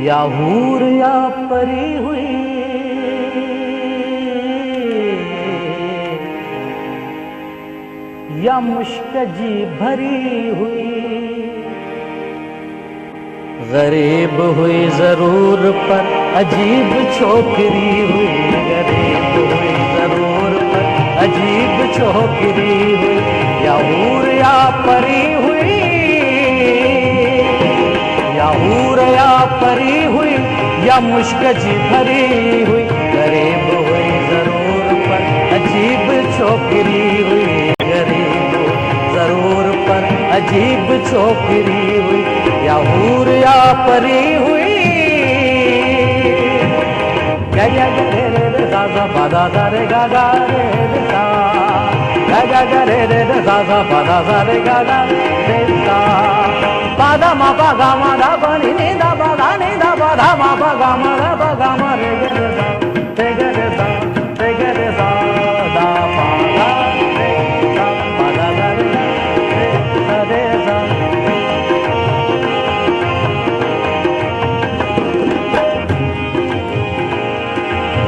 या हूर या परी हुई, या मुश्क जी भरी हुई, गरीब हुई जरूर पर अजीब छोकरी हुई, गरीब हुई जरूर पर अजीब छोकरी हुई, या हूर या परी हुई, या हूर या परी हुई, या मुश्क जी भरी हुई, गरीब हुई जरूर पर अजीब छोकरी हुई, गरीब जरूर पर अजीब छोकरी हुई, या हूर या परी हुई। गा गा रे रे रे सा सा पा दा सा रे गा गा रे रे सा, गा गा रे रे रे सा सा पा दा सा रे गा गा रे सा, पा दा मा पा गा मा दा पा नी नी दा पा दा नी दा पा धा मा पा गा मा दा पा गा मा रे गे रे सा, रे गे रे सा, रे गे रे सा, दा पा गा रे सा, पा दा गा रे सा, रे सा।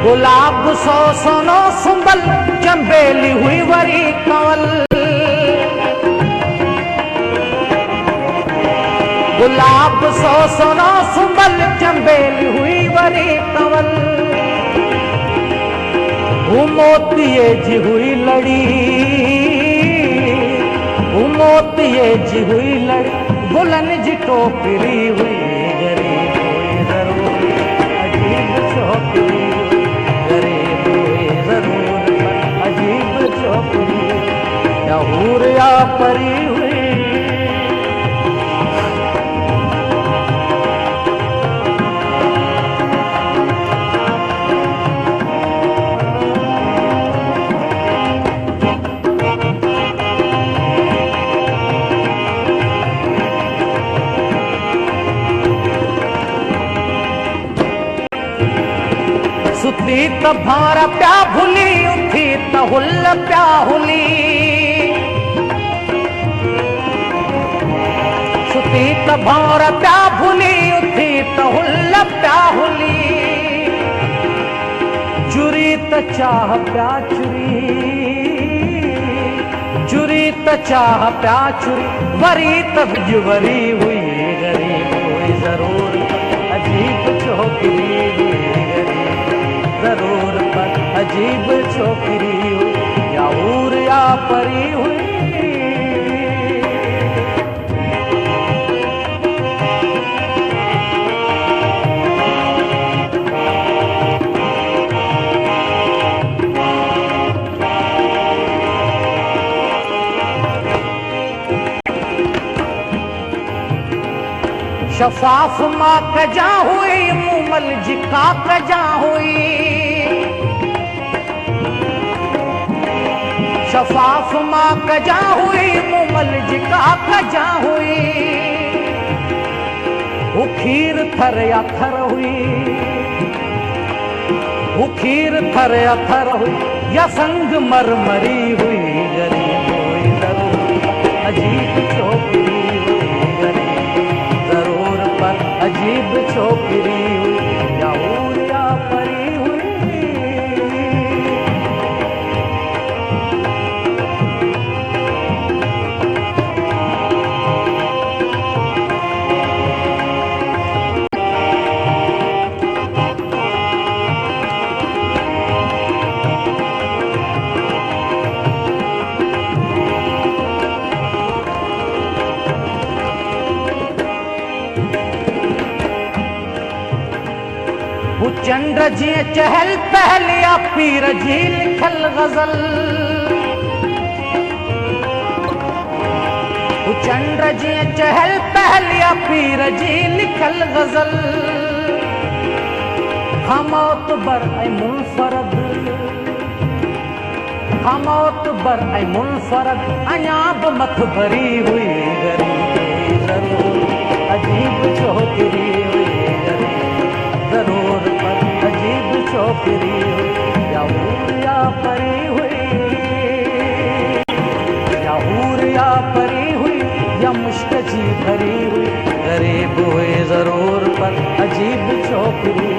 गुलाब सो सोनो सुंबल, चंबेली हुई वरी कंवल, गुलाब सो सोनो सुंबल, चंबेली हुई वरी कंवल, मोतिये जी हुई लड़ी, मोतिये जी हुई लड़ी, बुलन जी टोकरी हुई, गरीब हुई जरूर अजीब छोकरी, गरीब हुई जरूर अजीब छोकरी, या हूर या परी हुई। सुती त भार प्या भुली, उठी त हुल प्या हुली, सुती त भार प्या भुली, उठी त हुल प्या हुली, चुरी त चाह प्या चुरी, चुरी त चाह प्या चुरी, वरी त बिजवरी हुई, गरीब हुई जरूर अजीब छोकरी हुई, जरूर पर अजीब छोकरी हुई, या हूर या परी हुई। शफाफ माँ कजा हुई, मुमल जिका कजा हुई, शफाफ माँ कजा हुई, मुमल जिका कजा हुई, वो खीर थर या थर हुई, वो खीर थर या थर हुई, या संग मरमरी हुई, गरीब हुई जरूर अजीब छोकरी हुई, गरीब जरूर पर अजीब छोकरी हुई, या हूर या परी हुई। चंद्र जी चहल पहल, या पीर जी लिखल गजल, चंद्र जी चहल पहल, या पीर जी लिखल गजल, हमौत बर ऐ मुनफरद, हमौत बर ऐ मुनफरद, अयाब मत भरी हुई, गरीब जरूर अजीब छोकरी हुई, जरूर पर अजीब छोकरी हुई, या हूर या परी हुई, या हूर या परी हुई, या मुश्क जी भरी हुई, गरीब हुई जरूर पर अजीब फिरी